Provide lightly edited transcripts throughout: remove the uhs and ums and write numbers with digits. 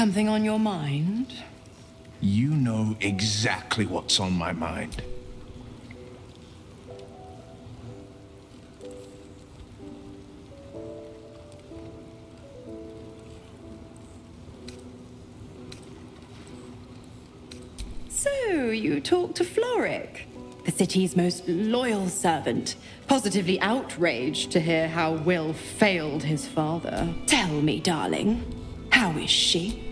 Something on your mind? You know exactly what's on my mind. So, you talked to Floric, the city's most loyal servant, positively outraged to hear how Will failed his father. Tell me, darling, how is she?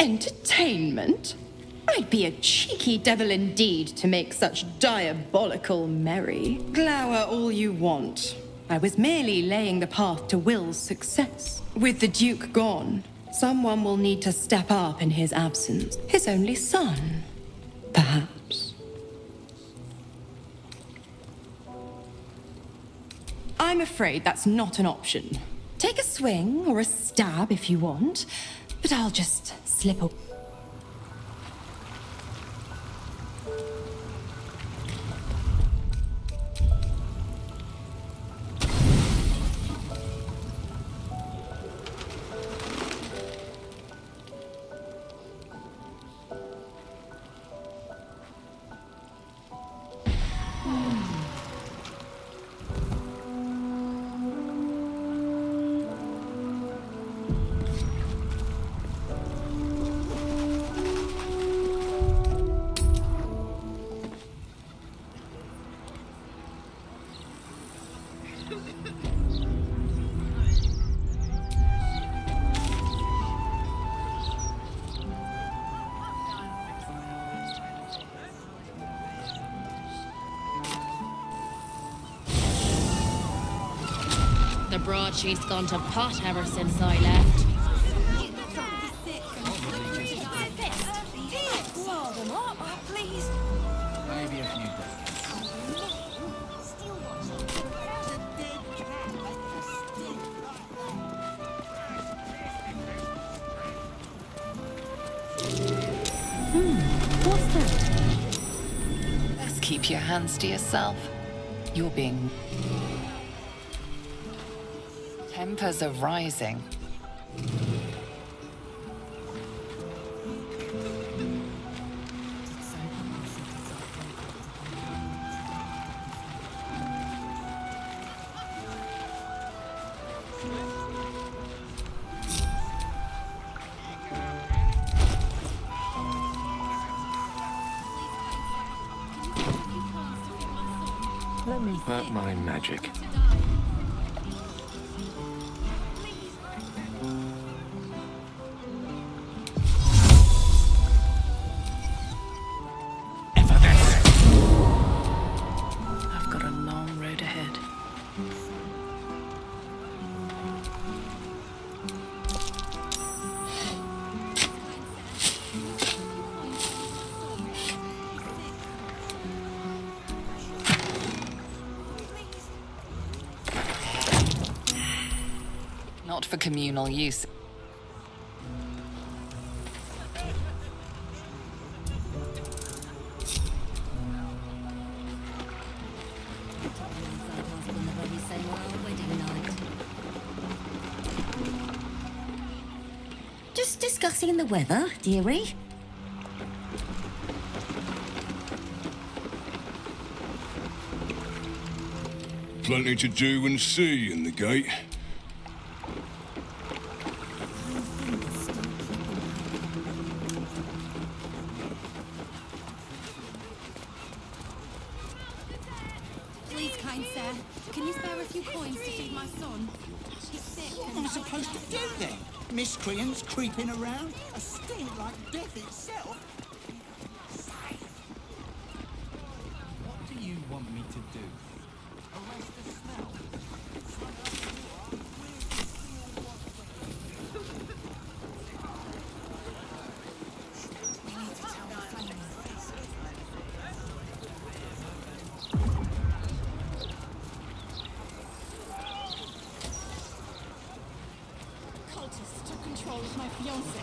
Entertainment? I'd be a cheeky devil indeed to make such diabolical merry. Glower all you want. I was merely laying the path to Will's success. With the Duke gone, someone will need to step up in his absence. His only son, perhaps. I'm afraid that's not an option. Take a swing or a stab if you want, but I'll just slip away. The broadsheet's gone to pot ever since I left. Maybe a few days. What's that? Best keep your hands to yourself. You're being... Tempers are rising. Let me work my magic. I've got a long road ahead. Not for communal use. Just discussing the weather, dearie. Plenty to do and see in the gate. Please, kind sir, can you spare a few coins to feed my son? He's sick. What am I supposed to do then? Miscreants creeping around? A stink like death itself? What do you want me to do? Arrest the smell? Cultists took control of my fiancé.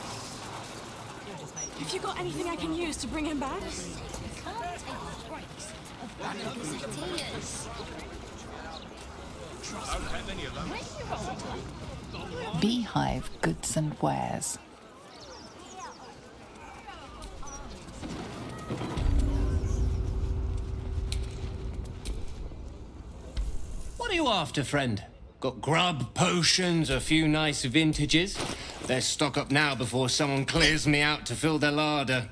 Have you got anything I can use to bring him back? Beehive goods and wares. What are you after, friend? Got grub, potions, a few nice vintages? Let's stock up now before someone clears me out to fill their larder.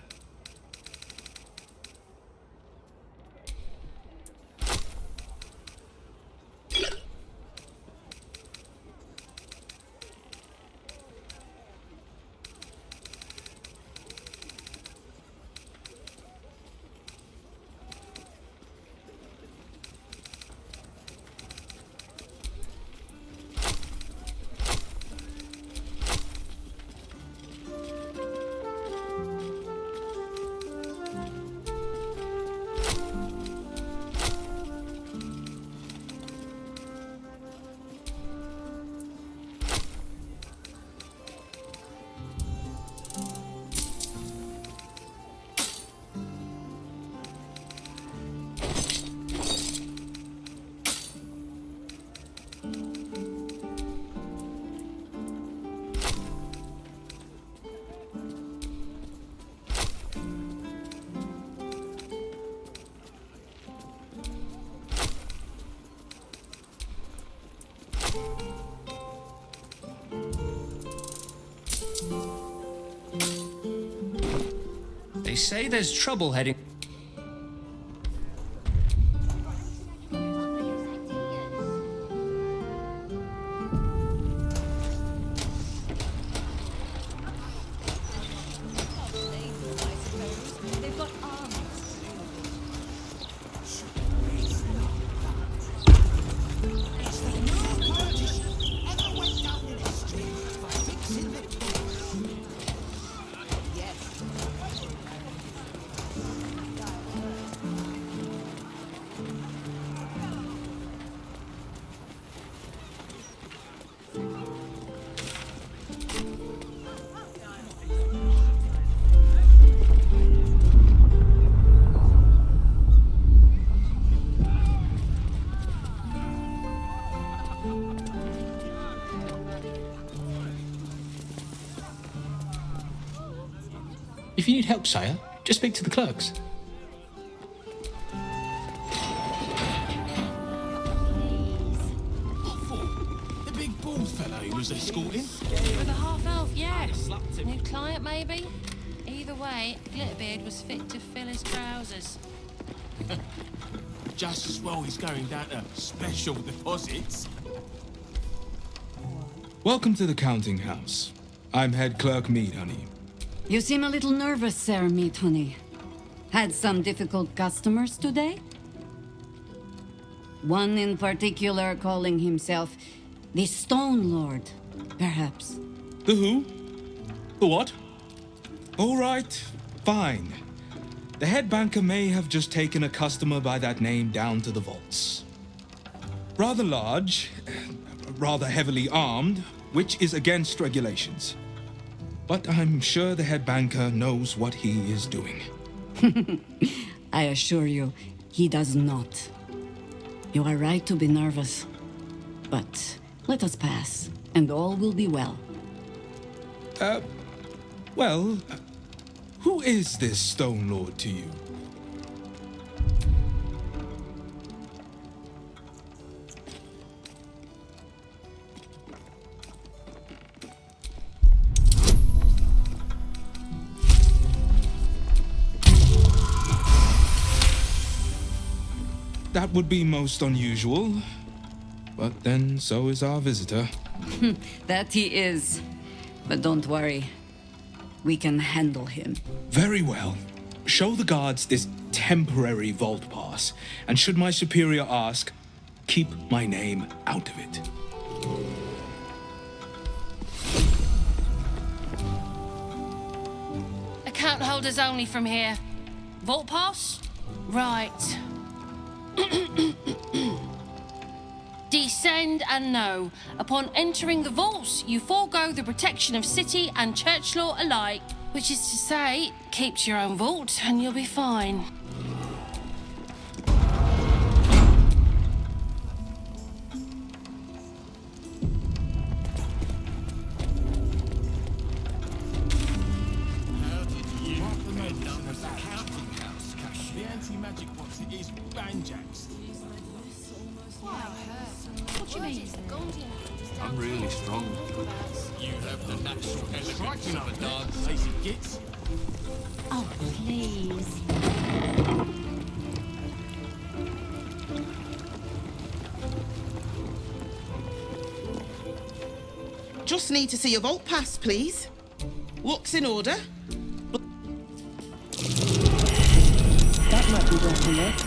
They say there's trouble heading... They've got arms. If you need help, sire, just speak to the clerks. The big bald fellow who was escorting? With a half-elf, yeah. New client, maybe? Either way, Glitterbeard was fit to fill his trousers. Just as well he's going down to special deposits. Welcome to the counting house. I'm head clerk Mead, honey. You seem a little nervous, Sir Meat Honey. Had some difficult customers today? One in particular calling himself the Stone Lord, perhaps. The who? The what? All right, fine. The head banker may have just taken a customer by that name down to the vaults. Rather large, rather heavily armed, which is against regulations. But I'm sure the head banker knows what he is doing. I assure you, he does not. You are right to be nervous. But let us pass, and all will be well. Well, who is this Stone Lord to you? That would be most unusual. But then so is our visitor. That he is. But don't worry. We can handle him. Very well. Show the guards this temporary vault pass, and should my superior ask, keep my name out of it. Account holders only from here. Vault pass? Right. Descend and know. Upon entering the vaults, you forego the protection of city and church law alike. Which is to say, keep to your own vault and you'll be fine. magic box it is banjax. What do you mean? I'm really strong. You have the natural elegance of a dog, lazy gits. Oh, please. Just need to see your vault pass, please. Looks in order. That might be working it.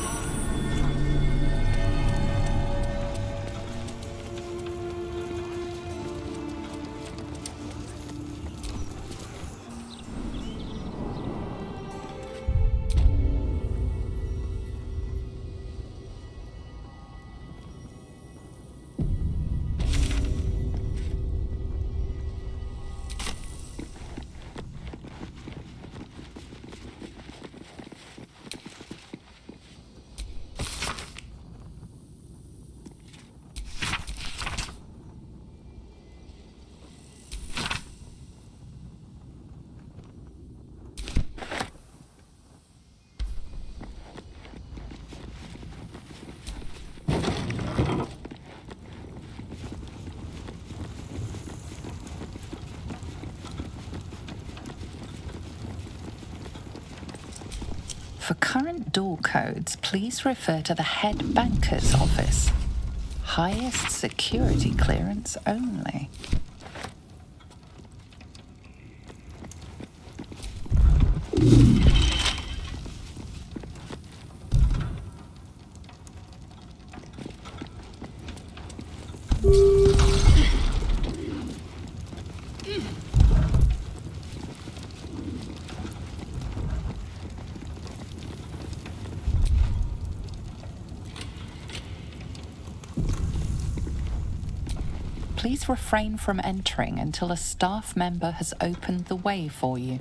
For current door codes, please refer to the head banker's office. Highest security clearance only. Please refrain from entering until a staff member has opened the way for you.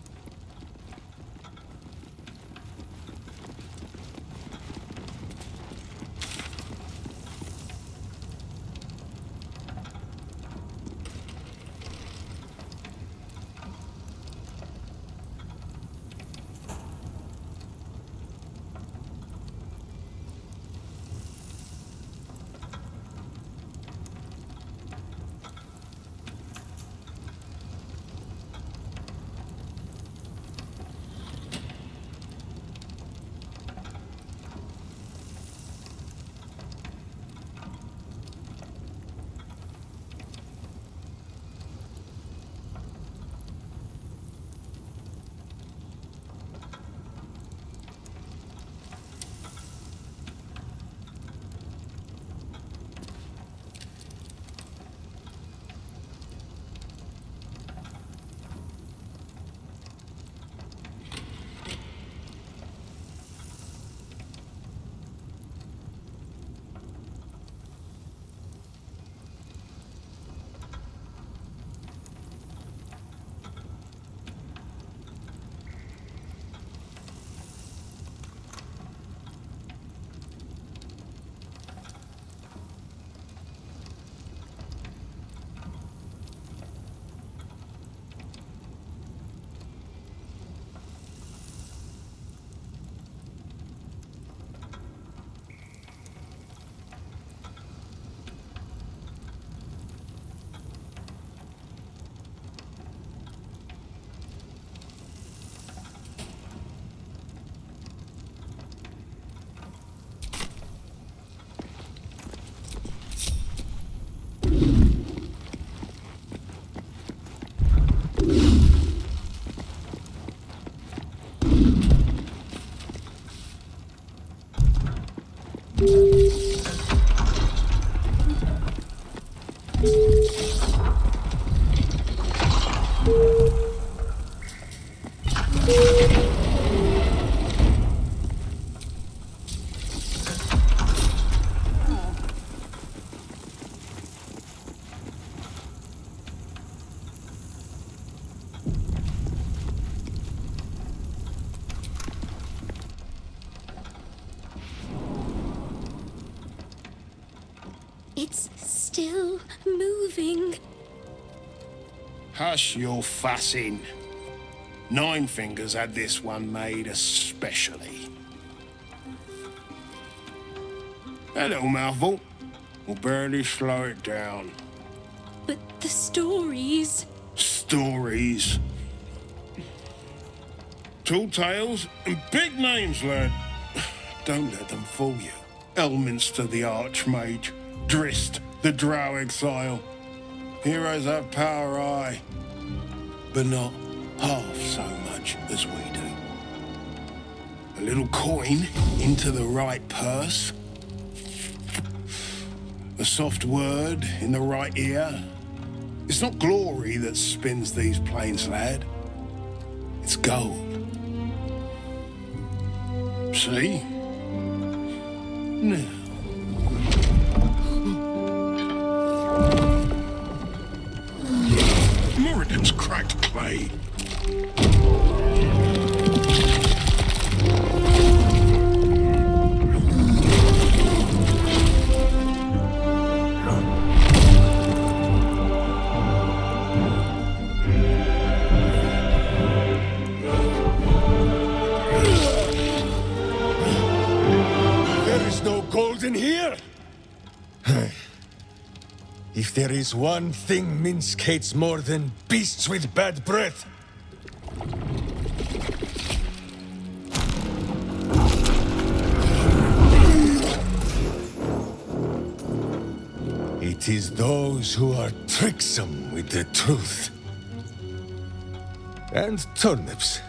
It's still moving. Hush your fussing. Nine Fingers had this one made especially. A little mouthful will barely slow it down. But the stories... Stories. Tall tales and big names, lad. Don't let them fool you. Elminster the Archmage, Drist the Drow Exile. Heroes have power, aye, but not half so much as we do. A little coin into the right purse. A soft word in the right ear. It's not glory that spins these plains, lad. It's gold. See? Now. Moradin's cracked clay. In here? If there is one thing Minsc hates more than beasts with bad breath, it is those who are tricksome with the truth. And turnips.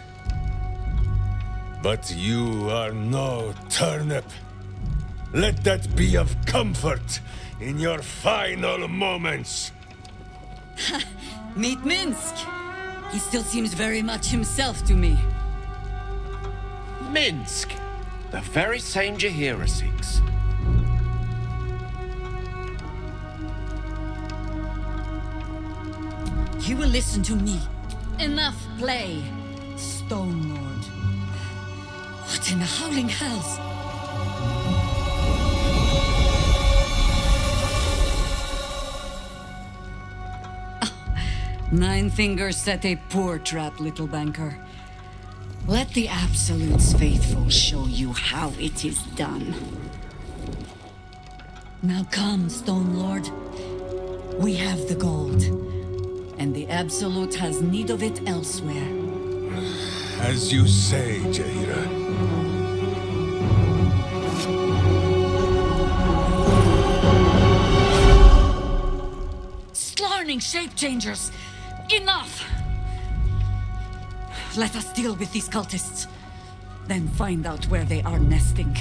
But you are no turnip. Let that be of comfort in your final moments. Meet Minsc. He still seems very much himself to me. Minsc, the very same Jahiera seeks. You will listen to me. Enough play, Stone Lord. What in the howling hells? Nine fingers set a poor trap, little banker. Let the Absolute's faithful show you how it is done. Now come, Stone Lord. We have the gold, and the Absolute has need of it elsewhere. As you say, Jahiera. Slarning shape changers! Enough! Let us deal with these cultists, then find out where they are nesting.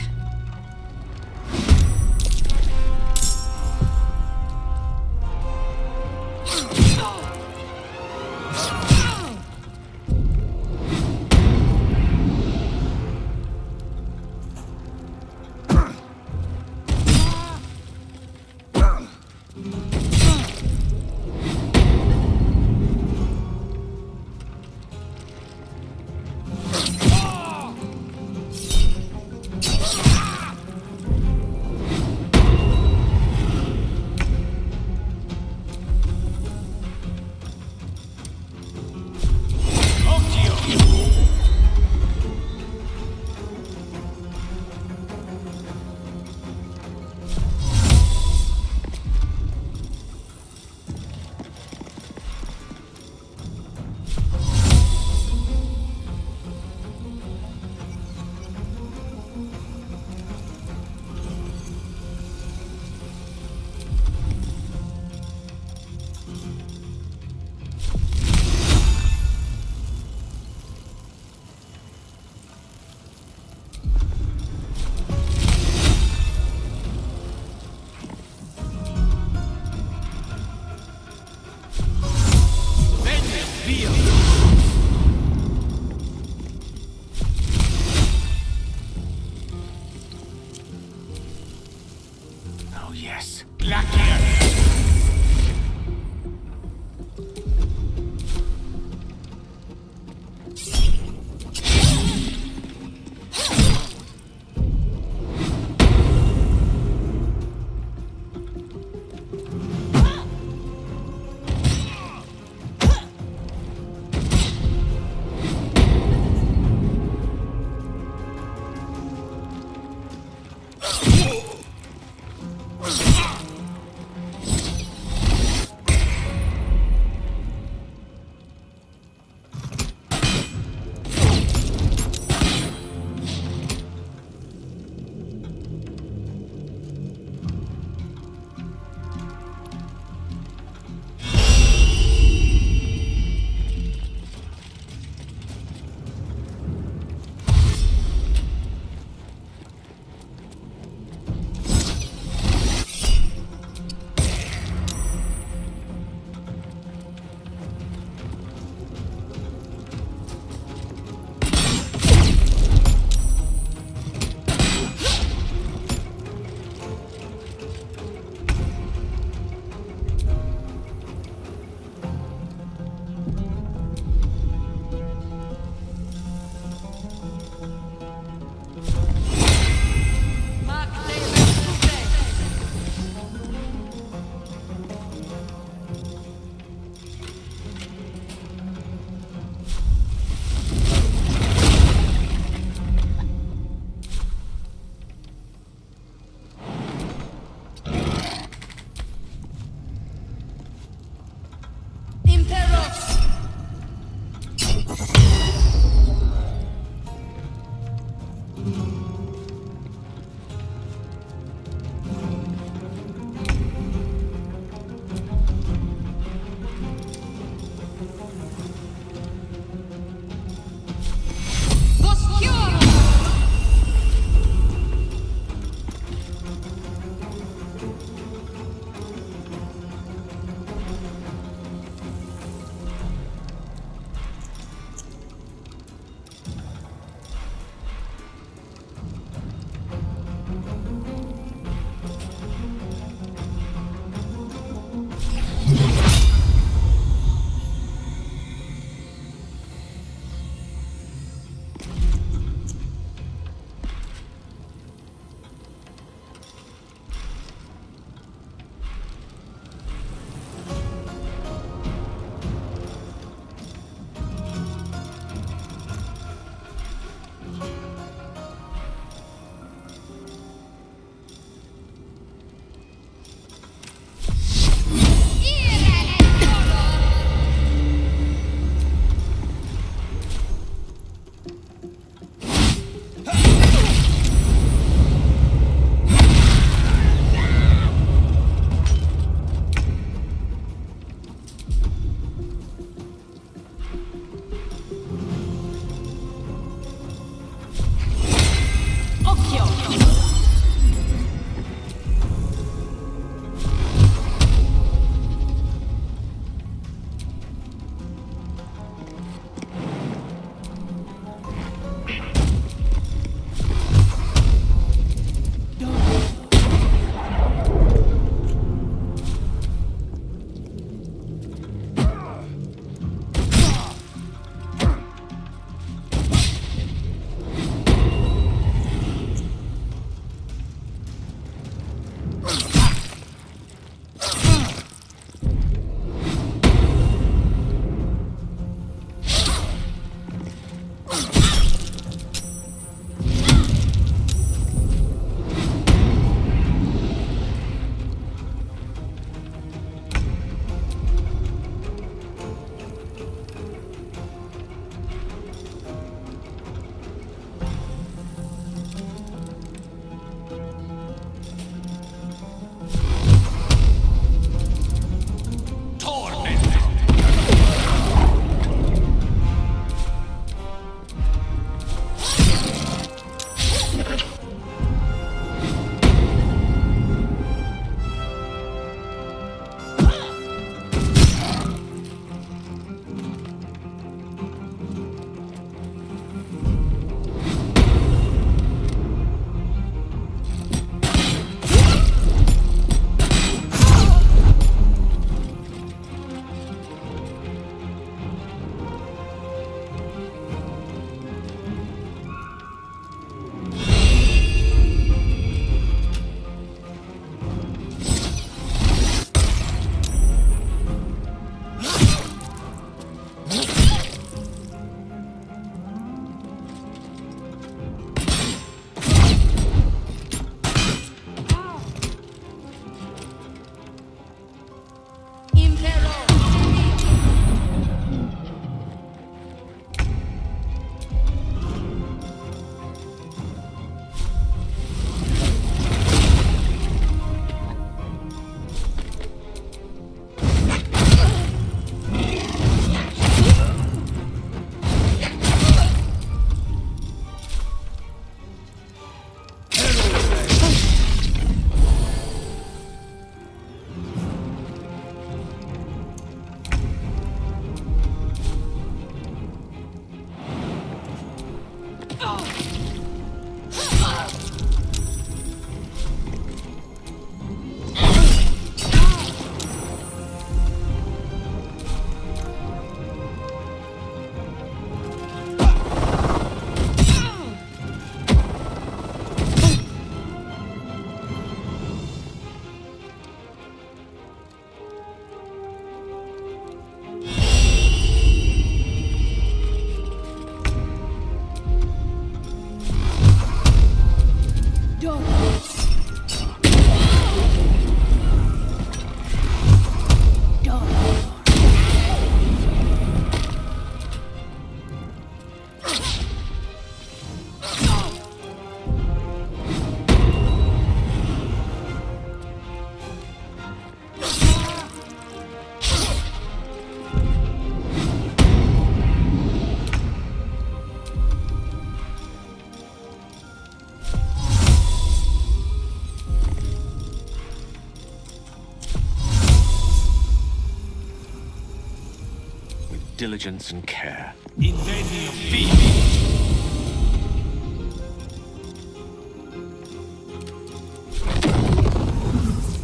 Diligence and care.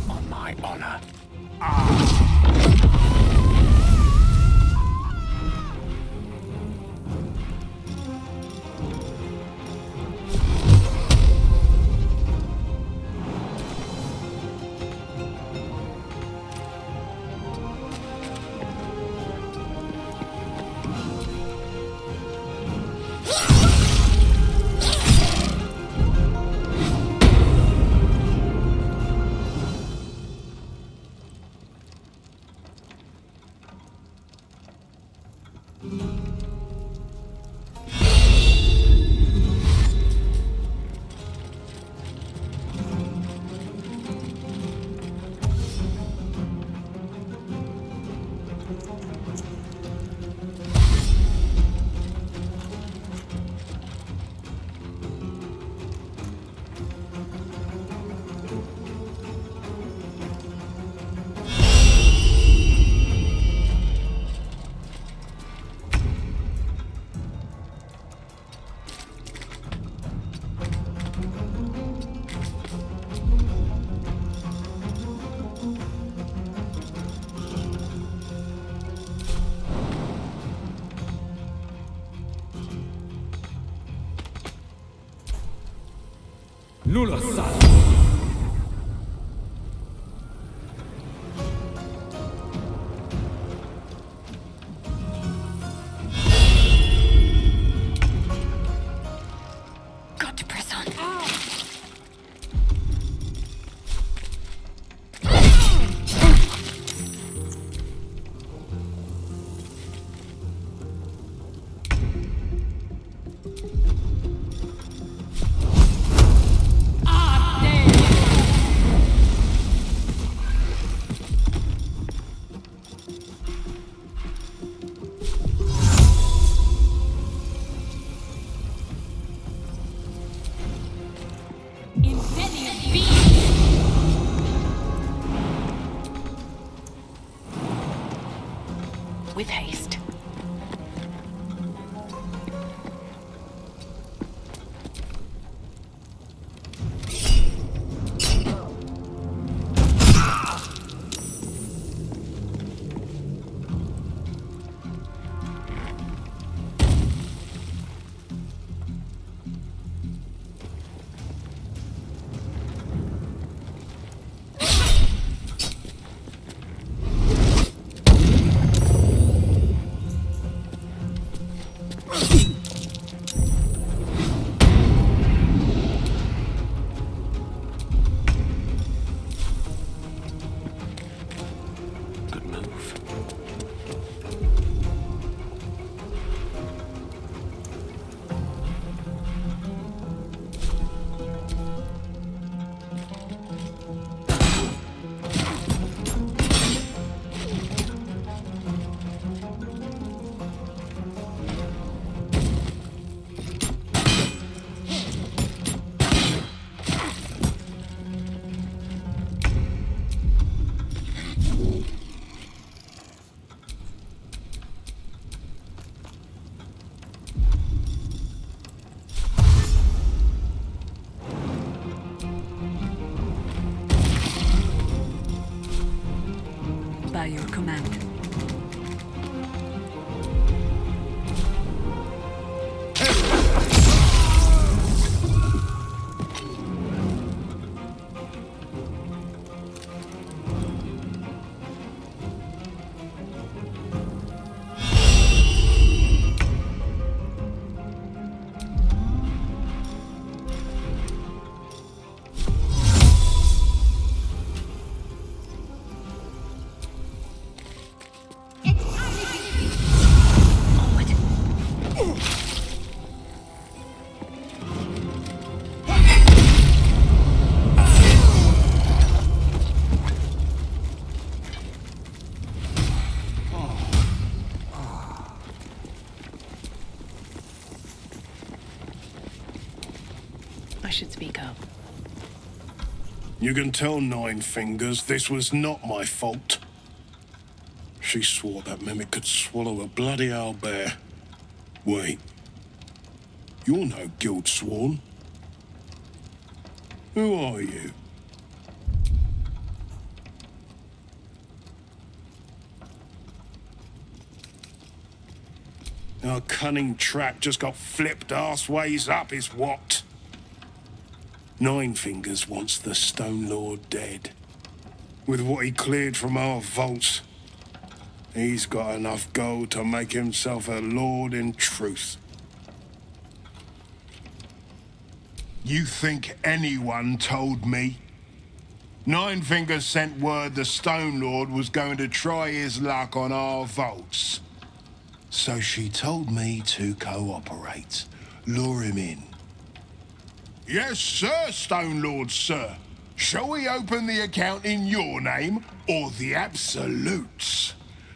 On my honor. Nulla sa. Got to press on. With haste. I should speak up. You can tell Nine Fingers this was not my fault. She swore that mimic could swallow a bloody owlbear. Wait. You're no guild sworn. Who are you? Our cunning trap just got flipped arseways up is what? Nine Fingers wants the Stone Lord dead. With what he cleared from our vaults, he's got enough gold to make himself a lord in truth. You think anyone told me? Nine Fingers sent word the Stone Lord was going to try his luck on our vaults. So she told me to cooperate, lure him in. Yes, sir, Stone Lord, sir. Shall we open the account in your name or the Absolute's?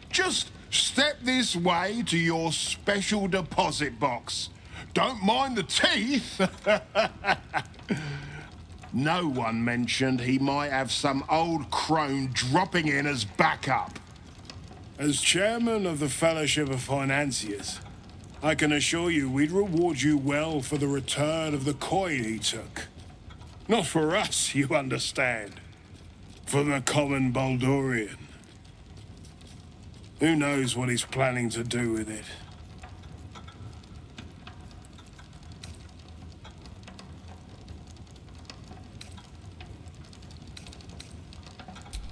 Just step this way to your special deposit box. Don't mind the teeth. No one mentioned he might have some old crone dropping in as backup. As chairman of the Fellowship of Financiers, I can assure you we'd reward you well for the return of the coin he took. Not for us, you understand. For the common Baldurian. Who knows what he's planning to do with it?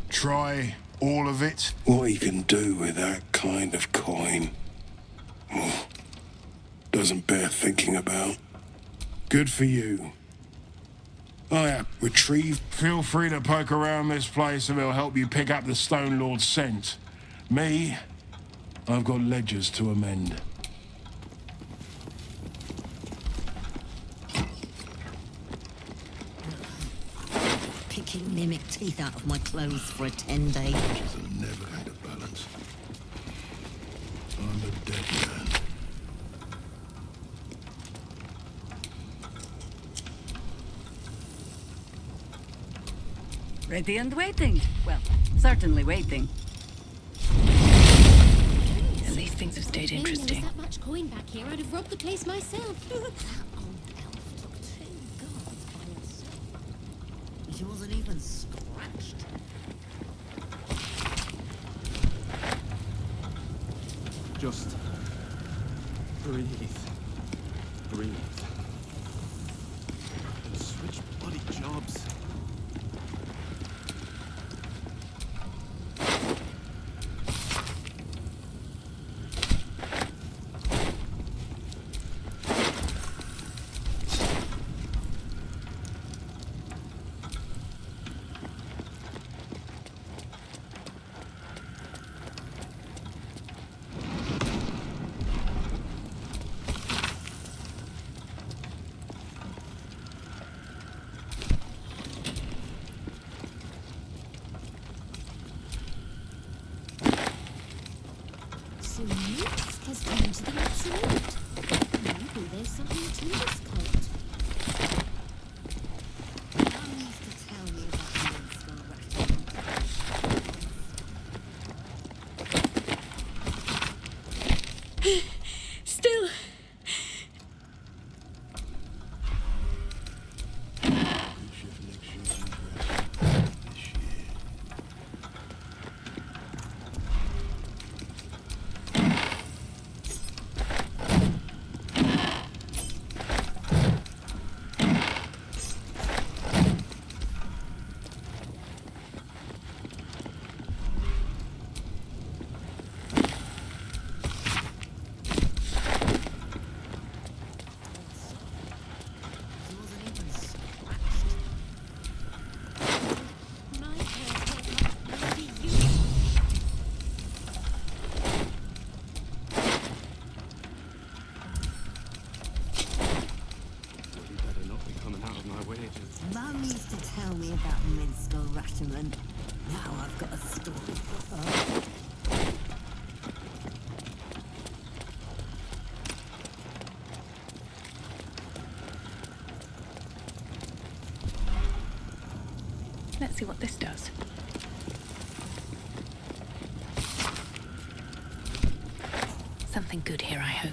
Try all of it? What he can do with that kind of coin. Oh, doesn't bear thinking about. Good for you. I have retrieved. Feel free to poke around this place and it'll help you pick up the Stone Lord's scent. Me, I've got ledgers to amend. Picking mimic teeth out of my clothes for a 10-day. She's never had a balance. I'm a dead man. Ready and waiting. Well, certainly waiting. At least things have stayed interesting. There was that much coin back here, I'd have robbed the place myself. She wasn't even scratched. Just breathe. Breathe. And switch bloody jobs. Mum used to tell me about Minsc or Rashomon. Now I've got a story for her. Let's see what this does. Something good here, I hope.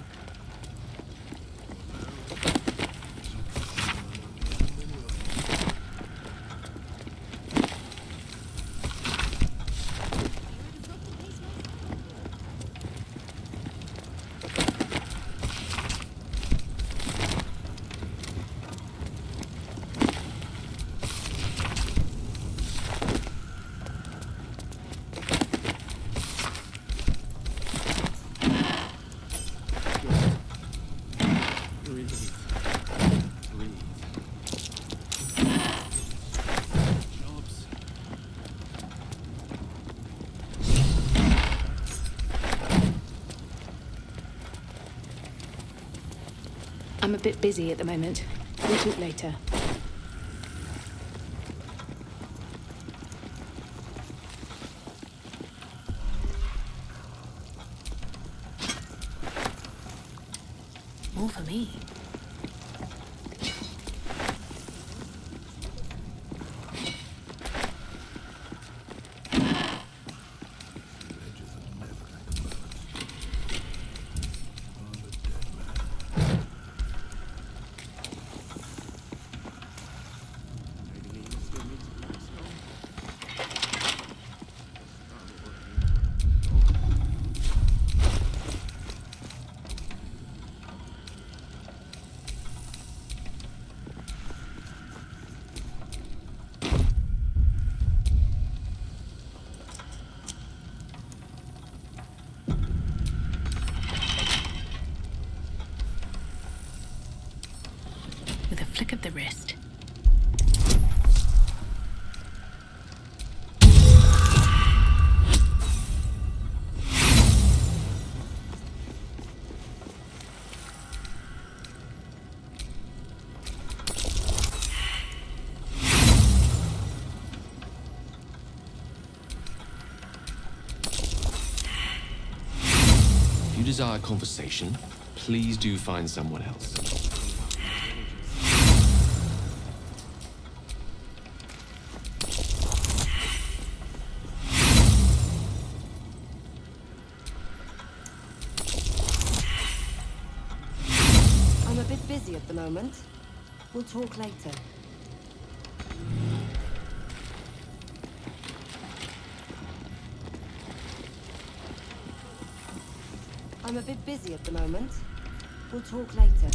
I'm a bit busy at the moment. We'll talk later. More for me. With a flick of the wrist. If you desire conversation, please do find someone else. I'm a bit busy at the moment. We'll talk later. I'm a bit busy at the moment. We'll talk later.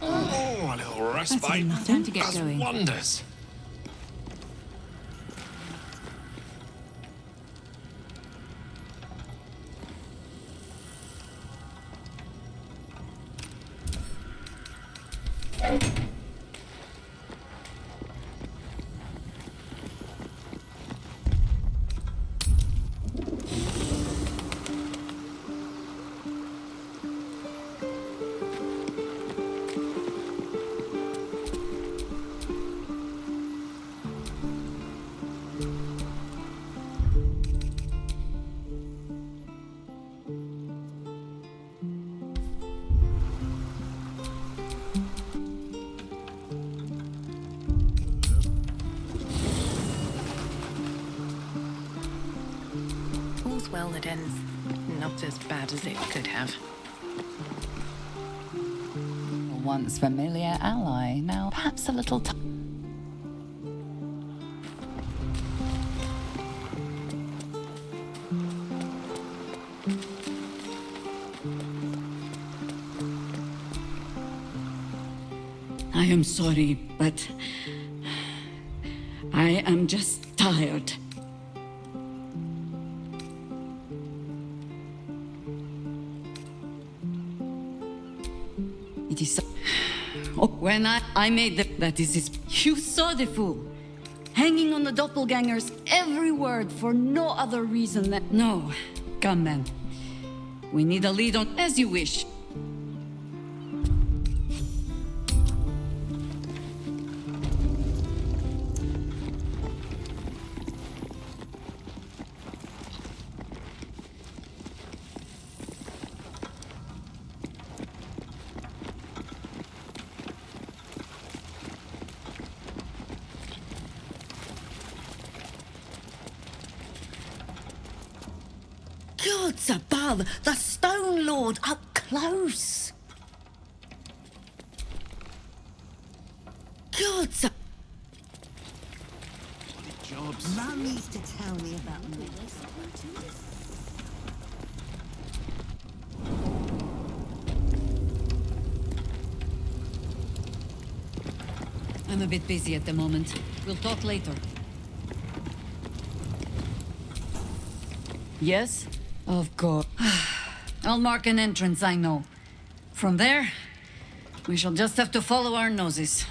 Oh, a little respite. Time to get Does going. wonders. well that ends not as bad as it could have. A once familiar ally, now perhaps a little I am sorry, but I am just tired. It is so... Oh, when I made that is his... You saw the fool. Hanging on the doppelganger's every word for no other reason than... No. Come then. We need a lead on... As you wish. Gods above, the Stone Lord up close. Gods above. Mum used to tell me about I'm a bit busy at the moment. We'll talk later. Yes? Of course. I'll mark an entrance, I know. From there, we shall just have to follow our noses.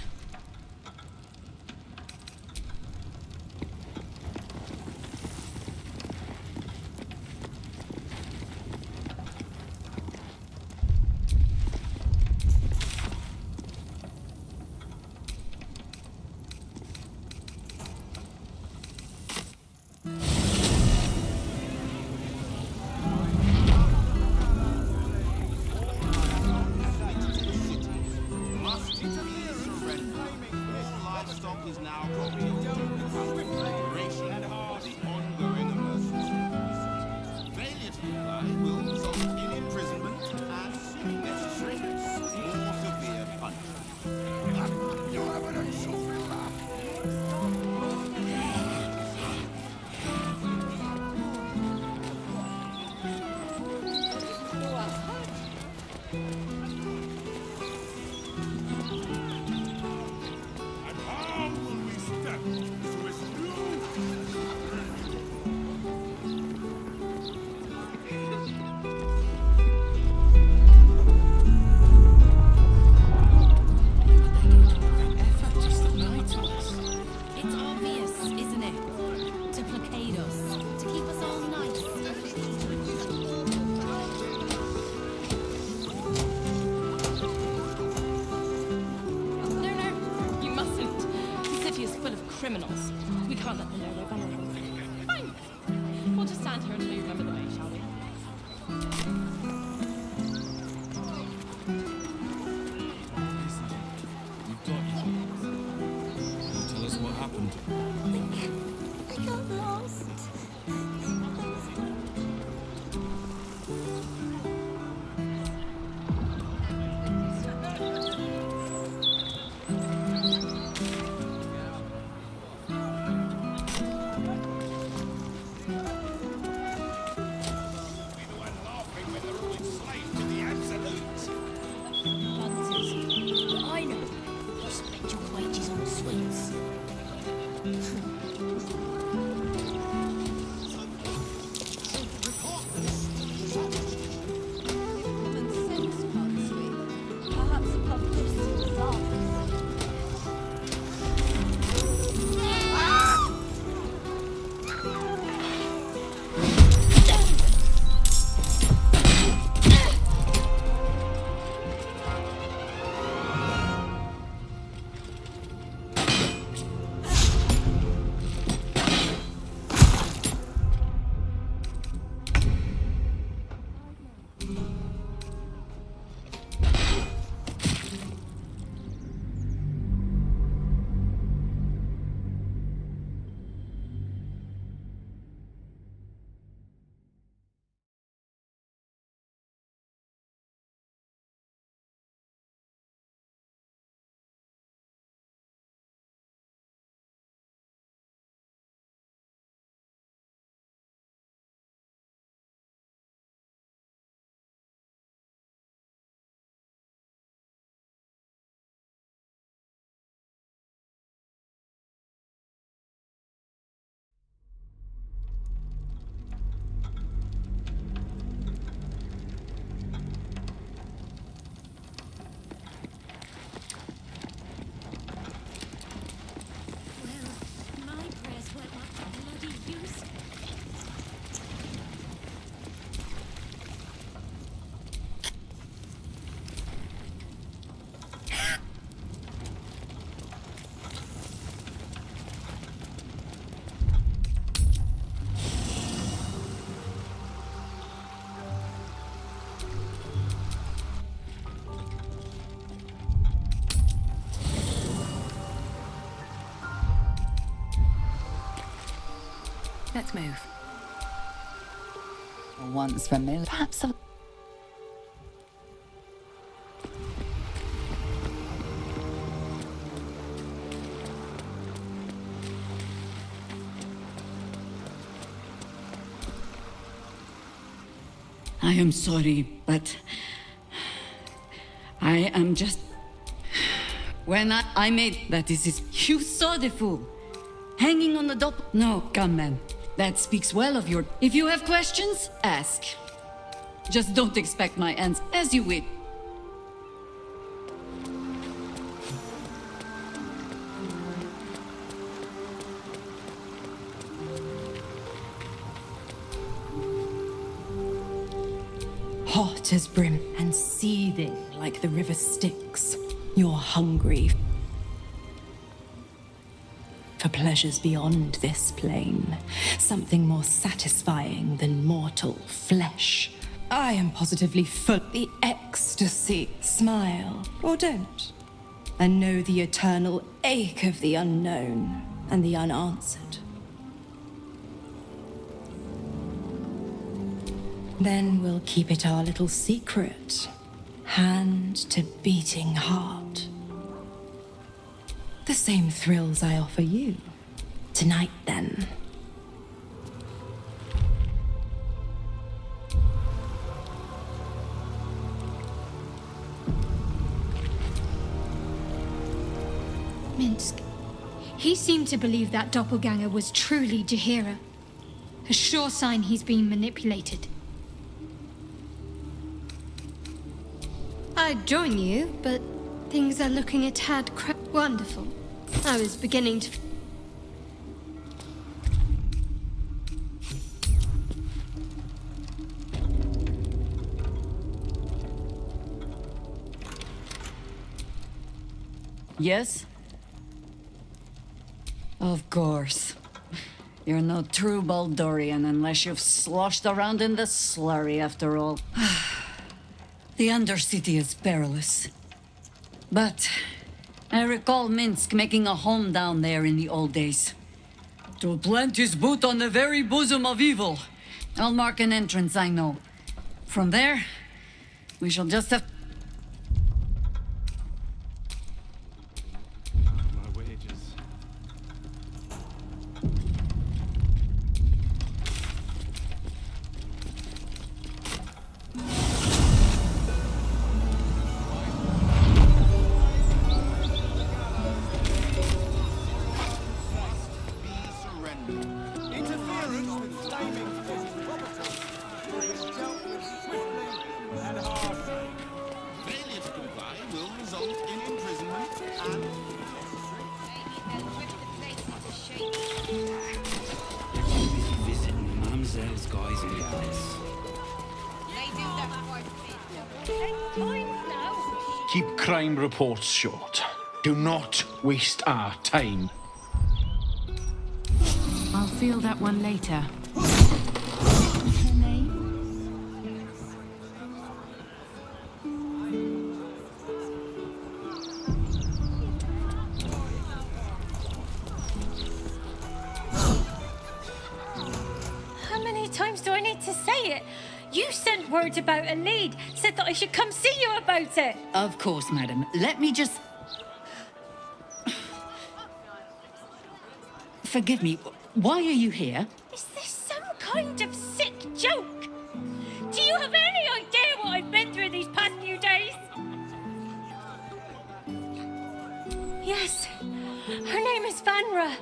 Criminals. We can't let them know we're vulnerable. Fine. We'll just stand here until you remember the way, shall we? You've got you. Tell us what happened. I got lost. Let's move. Once familiar, perhaps a... I am sorry, but I am just... When I made that is you saw the fool hanging on the dop. No, come man, that speaks well of your... If you have questions, ask. Just don't expect my answer, as you will. Hot as brim and seething like the river Styx. You're hungry for pleasures beyond this plane. Something more satisfying than mortal flesh. I am positively full of the ecstasy. Smile, or don't, and know the eternal ache of the unknown and the unanswered. Then we'll keep it our little secret. Hand to beating heart. The same thrills I offer you. Tonight, then. Minsc. He seemed to believe that doppelganger was truly Jahiera. A sure sign he's being manipulated. I'd join you, but things are looking a tad wonderful. I was beginning to... Yes? Of course. You're no true Baldurian unless you've sloshed around in the slurry after all. The Undercity is perilous. But I recall Minsc making a home down there in the old days. To plant his boot on the very bosom of evil. I'll mark an entrance, I know. From there, we shall just have... Keep crime reports short. Do not waste our time. I'll feel that one later. How many times do I need to say it? You sent word about a lead, said that I should come see you about it. Of course, madam. Let me just... Forgive me, why are you here? Is this some kind of sick joke? Do you have any idea what I've been through these past few days? Yes, her name is Vanra.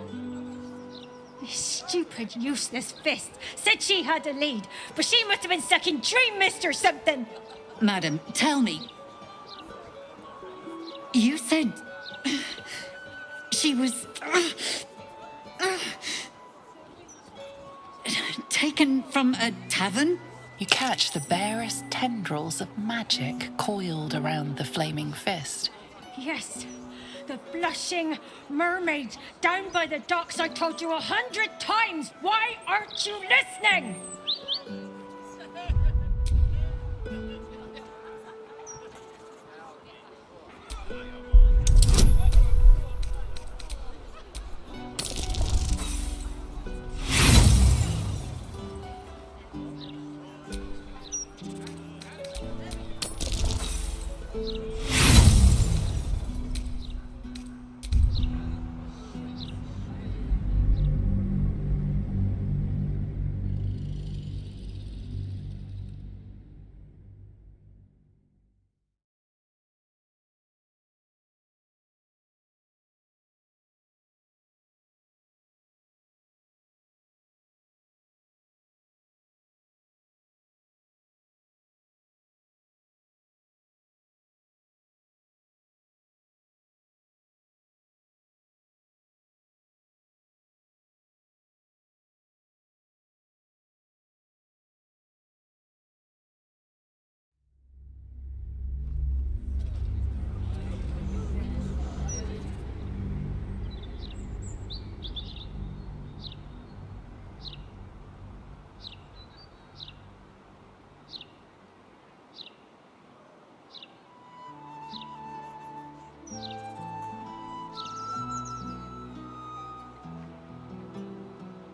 This stupid, useless fist said she had a lead, but she must have been stuck in Dream Mist or something. Madam, tell me. You said... she was... taken from a tavern? You catch the barest tendrils of magic coiled around the flaming fist. Yes, the blushing mermaid down by the docks I told you 100 times. Why aren't you listening?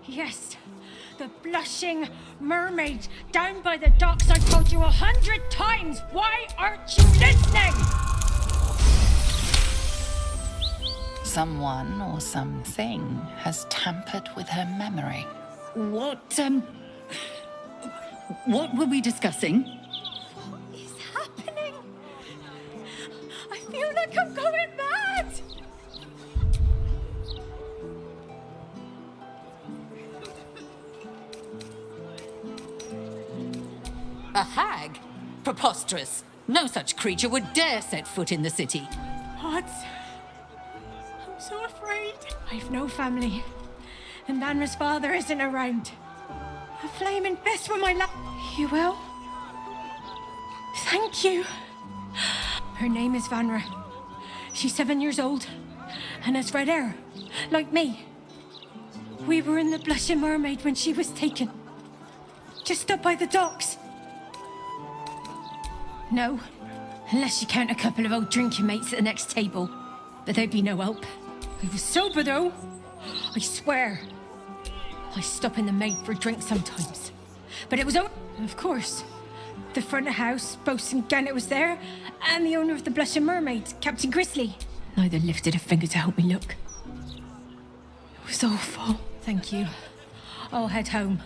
Yes, the blushing mermaid down by the docks. I've told you 100 times. Why aren't you listening? Someone or something has tampered with her memory. What were we discussing? What is happening? I feel like I'm going mad. A hag? Preposterous. No such creature would dare set foot in the city. Odds. I'm so afraid. I've no family. And Vanra's father isn't around. A flaming fist for my life. You will? Thank you. Her name is Vanra. She's 7 years old and has red hair, like me. We were in the Blushing Mermaid when she was taken. Just up by the docks. No, unless you count a couple of old drinking mates at the next table. But they'd be no help. I was sober though. I swear. I stop in the maid for a drink sometimes. But it was of course. The front of house, Bosun Gannet was there, and the owner of the Blushing Mermaid, Captain Grizzly. Neither lifted a finger to help me look. It was awful. Thank you. I'll head home.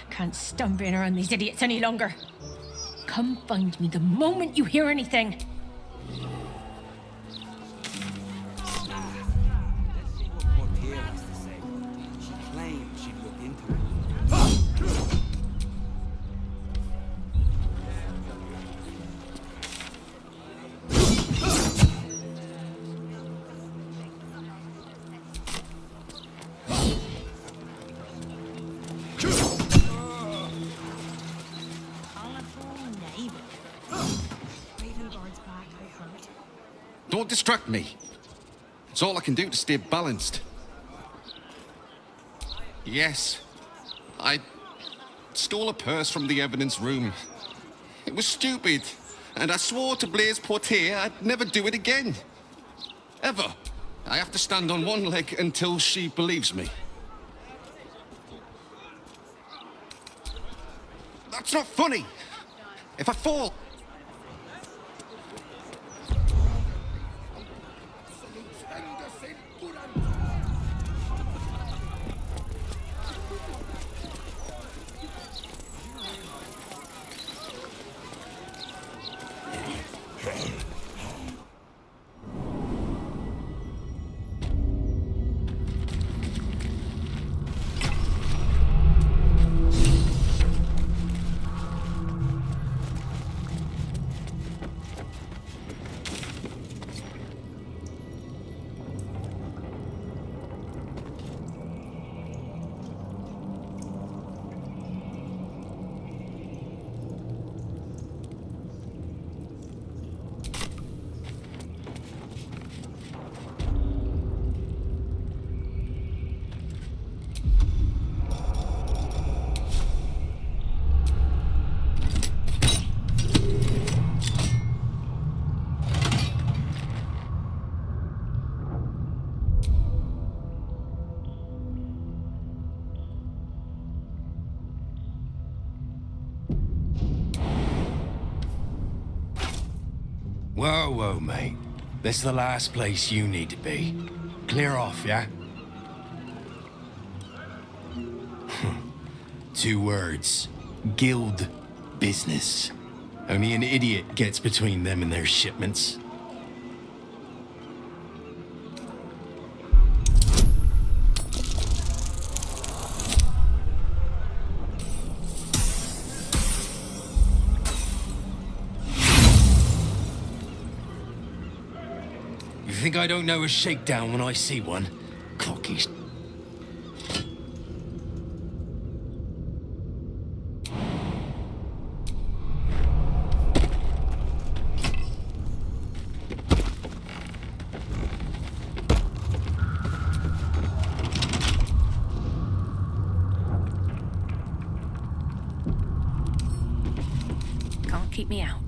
Can't stand being around these idiots any longer. Come find me the moment you hear anything. Don't distract me. It's all I can do to stay balanced. Yes, I stole a purse from the evidence room. It was stupid, and I swore to Blaise Portier I'd never do it again. Ever. I have to stand on one leg until she believes me. That's not funny. If I fall... Whoa, mate. This is the last place you need to be. Clear off, yeah? 2 words. Guild business. Only an idiot gets between them and their shipments. You think I don't know a shakedown when I see one? Cocky. Can't keep me out.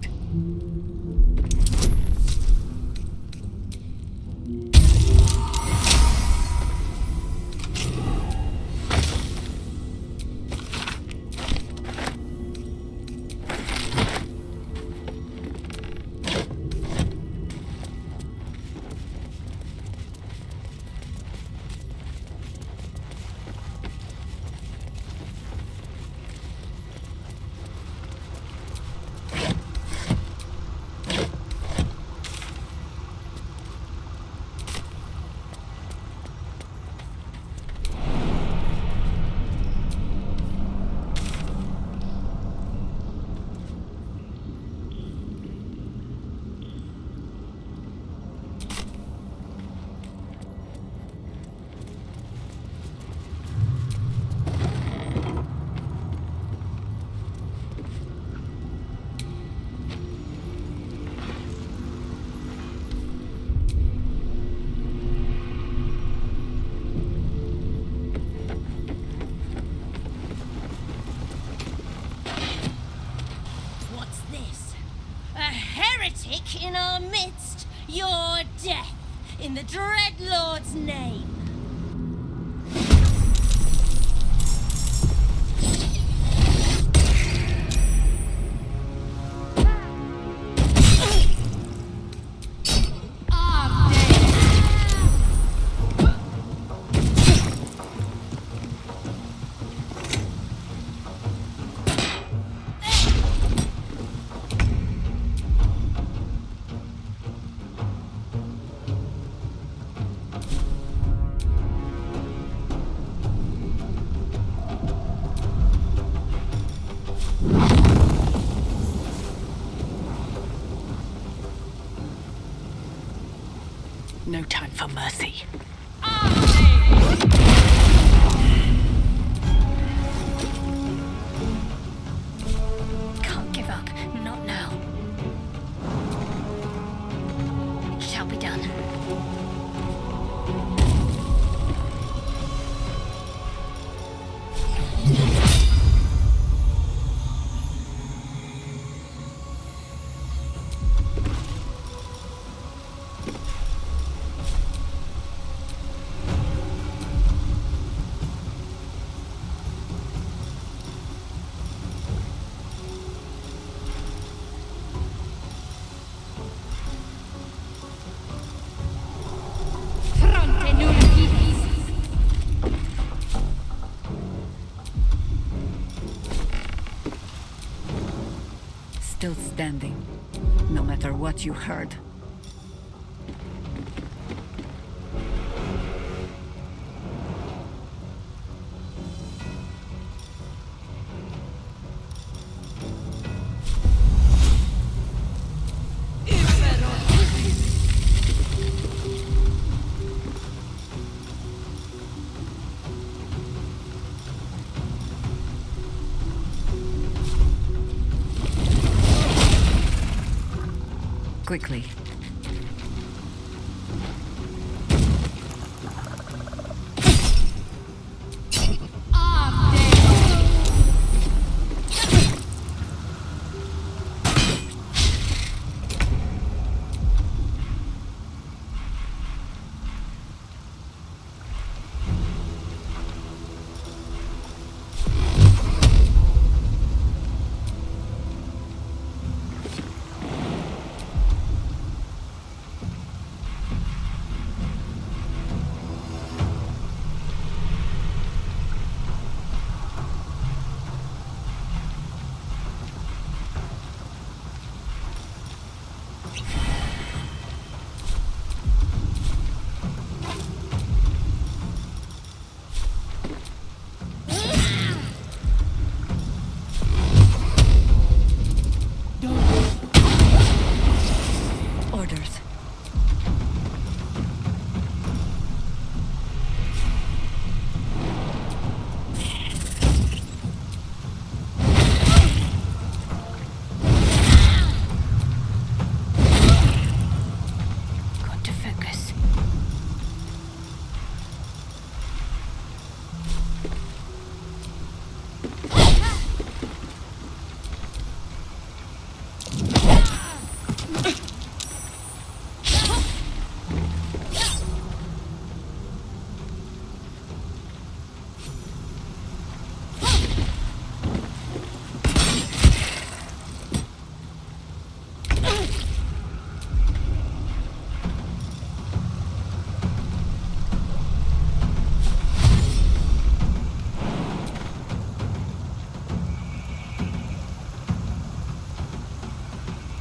heretic in our midst, your death in the Dreadlord's name. No time for mercy. Can't give up. Not now. It shall be done. Still standing, no matter what you heard. Quickly.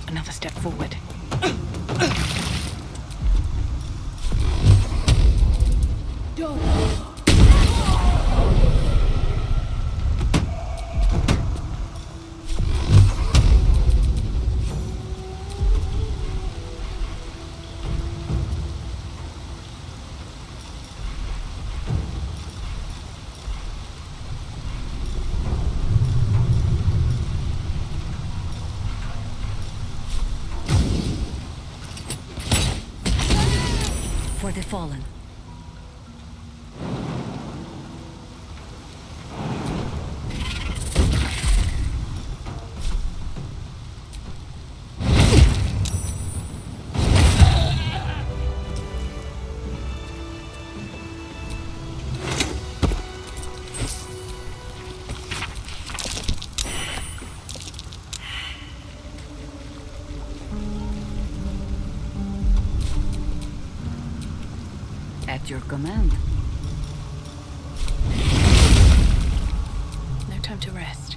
Another step forward. For the fallen. At your command. No time to rest.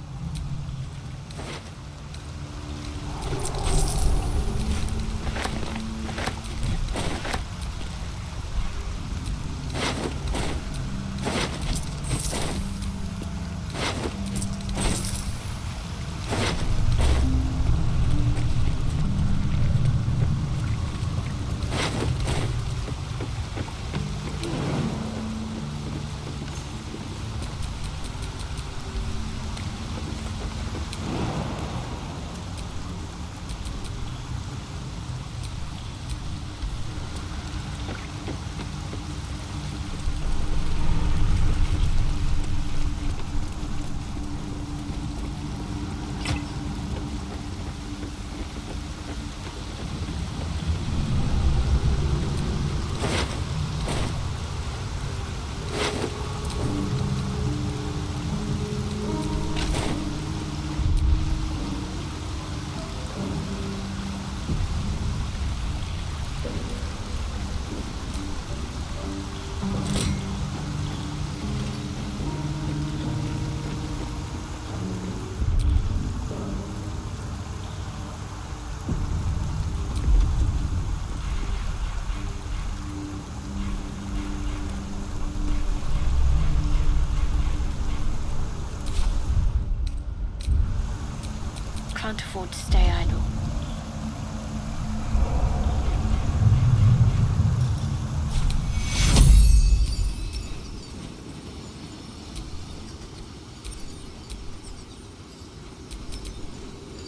Can't afford to stay idle.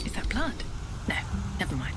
Is that blood? No, never mind.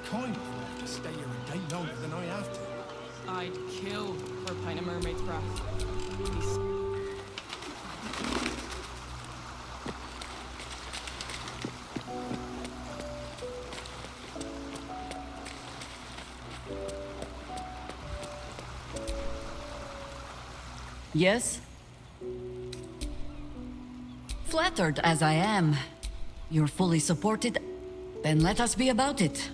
Coin if I have to stay here a day longer than I have to. I'd kill for a pint of mermaid's breath. Yes? Flattered as I am, you're fully supported, then let us be about it.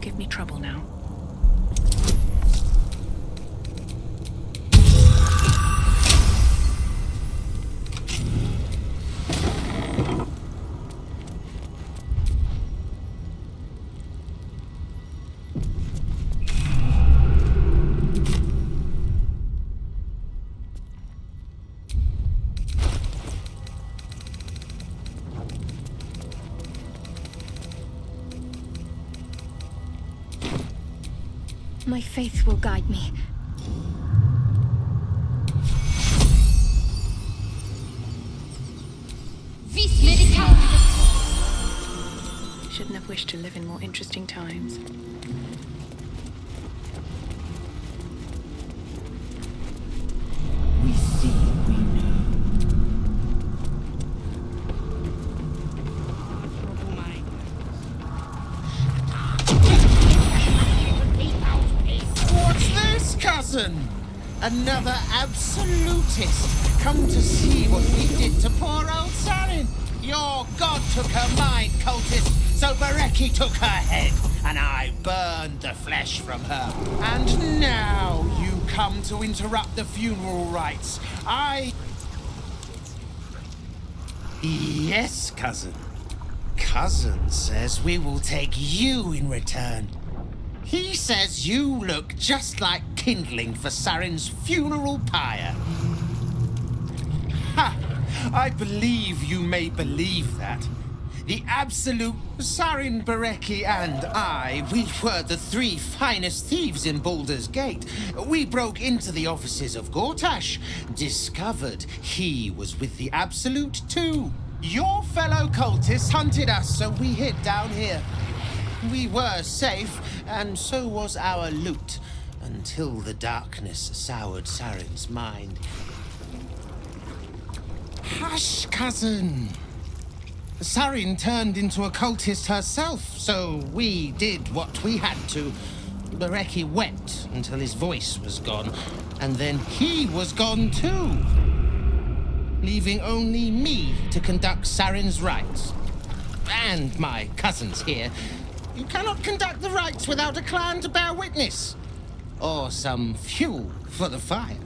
Give me trouble now. My faith will guide me. shouldn't have wished to live in more interesting times. We see, we know. What's this, cousin? Another absolutist. Come to see what we did to poor old Sarin. Your god took her mind, cultist, so Bereki took her head, and I burned the flesh from her. And now you come to interrupt the funeral rites. Yes, cousin. Cousin says we will take you in return. He says you look just like kindling for Sarin's funeral pyre. Ha! I believe you may believe that. The absolute Sarin, Bereki, and I, we were the three finest thieves in Baldur's Gate. We broke into the offices of Gortash, discovered he was with the Absolute too. Your fellow cultists hunted us, so we hid down here. We were safe, and so was our loot, until the darkness soured Sarin's mind. Hush, cousin. Sarin turned into a cultist herself, so we did what we had to. Bereki wept until his voice was gone, and then he was gone too, leaving only me to conduct Sarin's rites. And my cousins here. You cannot conduct the rites without a clan to bear witness, or some fuel for the fire.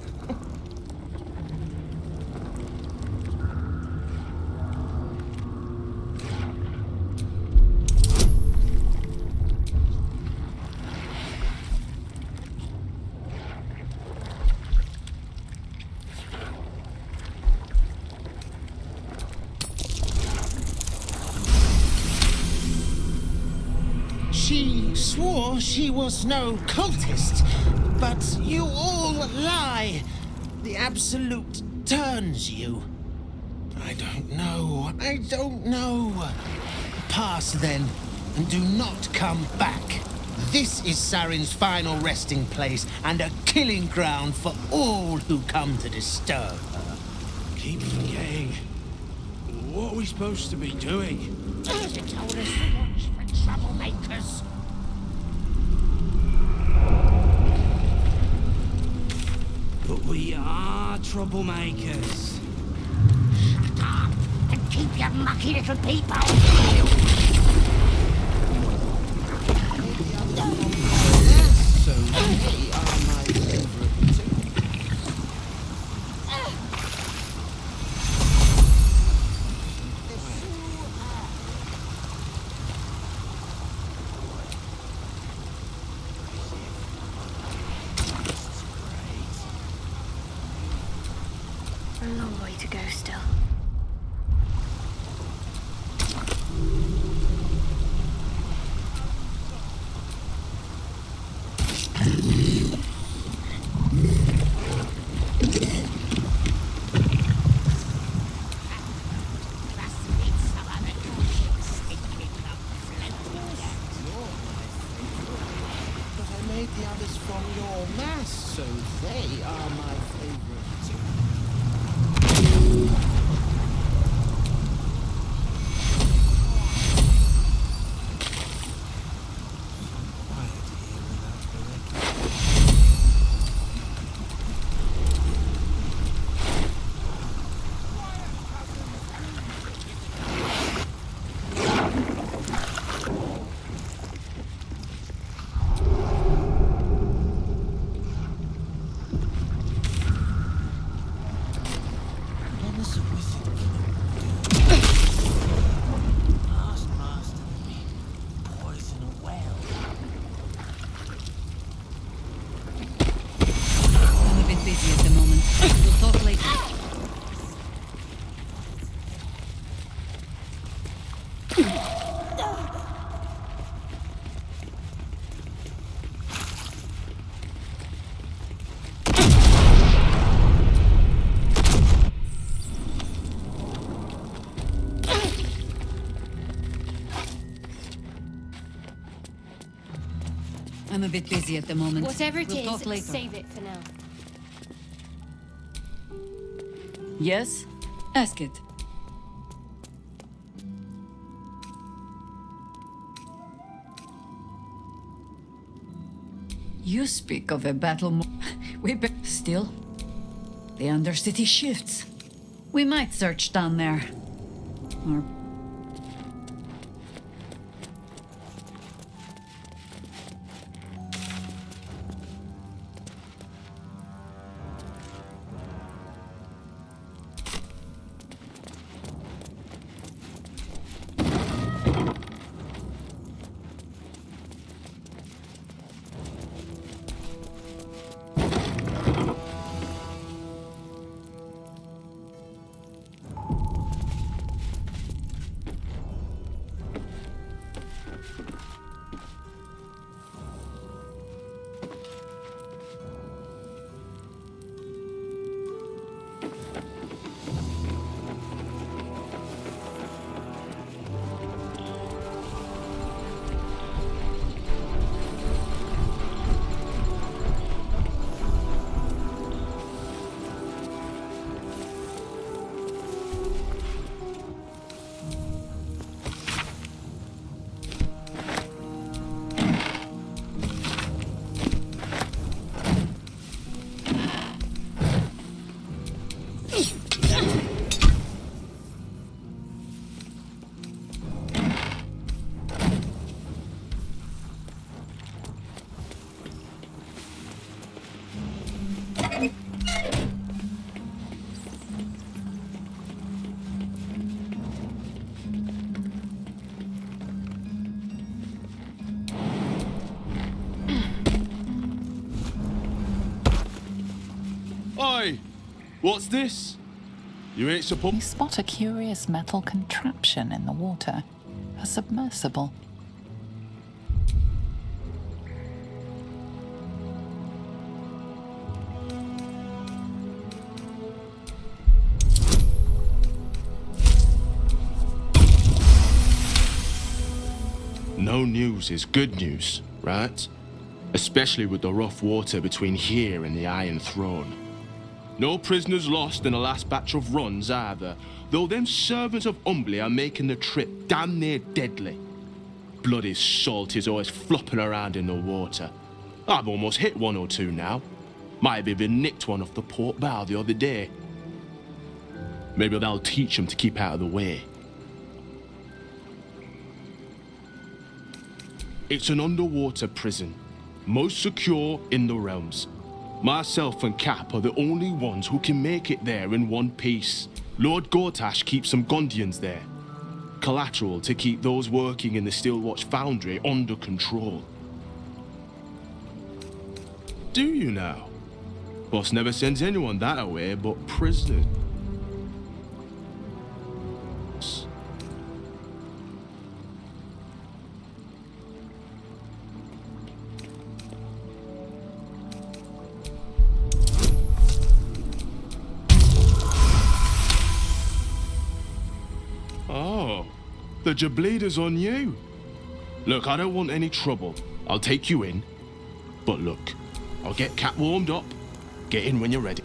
She swore she was no cultist, but you all lie. The Absolute turns you. I don't know. Pass then, and do not come back. This is Sarin's final resting place, and a killing ground for all who come to disturb her. Keep forgetting. What are we supposed to be doing? She told us to watch for troublemakers. But we are troublemakers. Shut up and keep your mucky little people. So they are my favorite too. A long way to go still. But I made the others from your mass, so they are my favorite too. Busy at the moment. We'll talk later. I'm a bit busy at the moment. Whatever it We'll is, talk later. save it for now. Yes? Ask it. You speak of a battle still, the Undercity shifts. We might search down there. Or Oi! What's this? You ain't supposed... You spot a curious metal contraption in the water. A submersible. No news is good news, right? Especially with the rough water between here and the Iron Throne. No prisoners lost in the last batch of runs either, though them servants of Umbly are making the trip damn near deadly. Bloody salt is always flopping around in the water. I've almost hit one or two now. Might have even nicked one off the port bow the other day. Maybe that'll teach them to keep out of the way. It's an underwater prison, most secure in the realms. Myself and Cap are the only ones who can make it there in one piece. Lord Gortash keeps some Gondians there. Collateral to keep those working in the Steelwatch Foundry under control. Do you now? Boss never sends anyone that away but prisoners. Oh, the Jableda's on you. Look, I don't want any trouble. I'll take you in. But look, I'll get Cat warmed up. Get in when you're ready.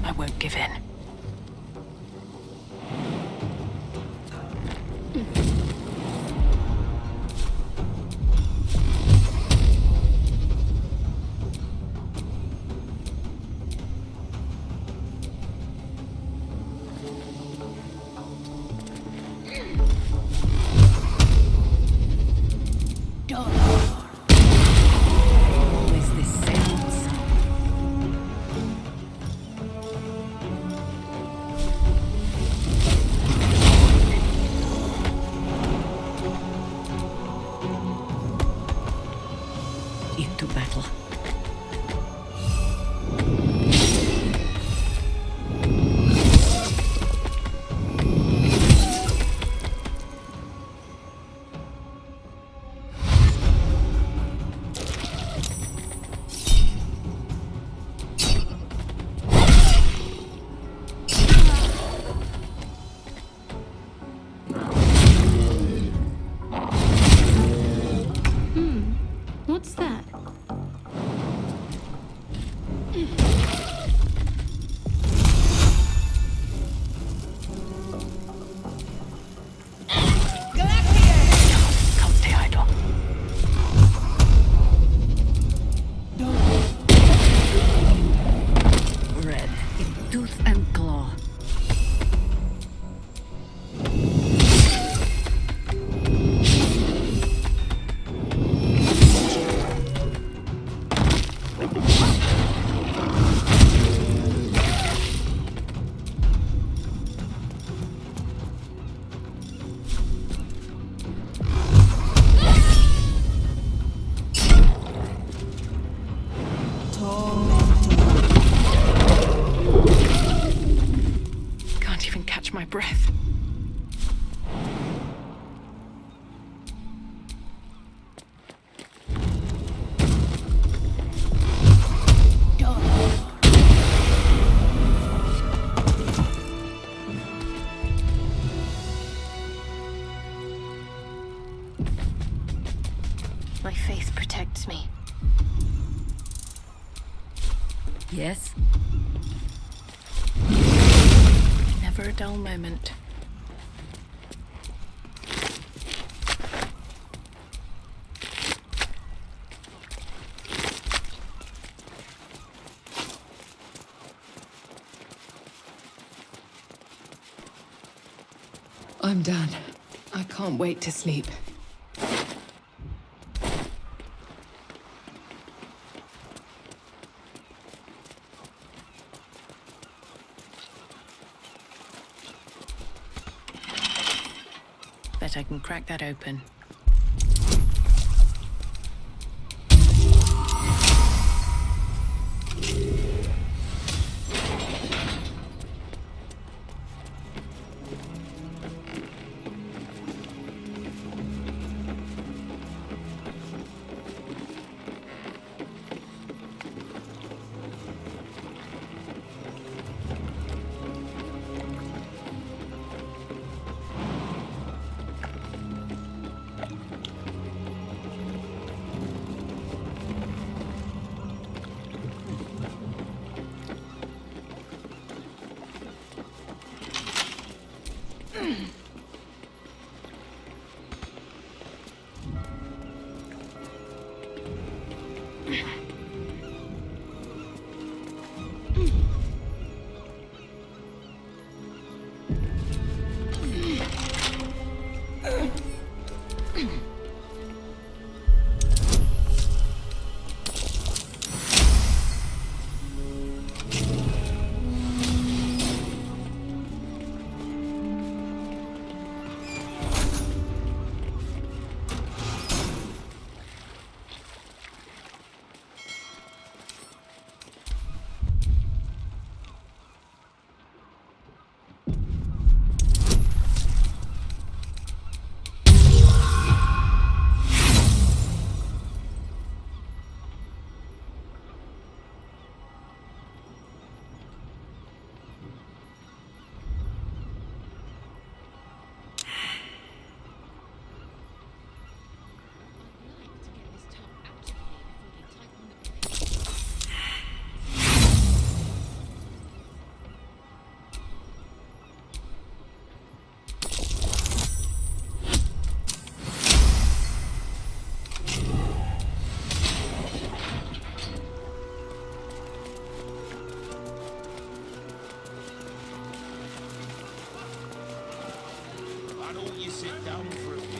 I won't give in. Into battle. What's that? Can't stay idle. Red in tooth and claw. Can't even catch my breath. My faith protects me. Yes? Never a dull moment. I'm done. I can't wait to sleep. Bet I can crack that open. sit down for a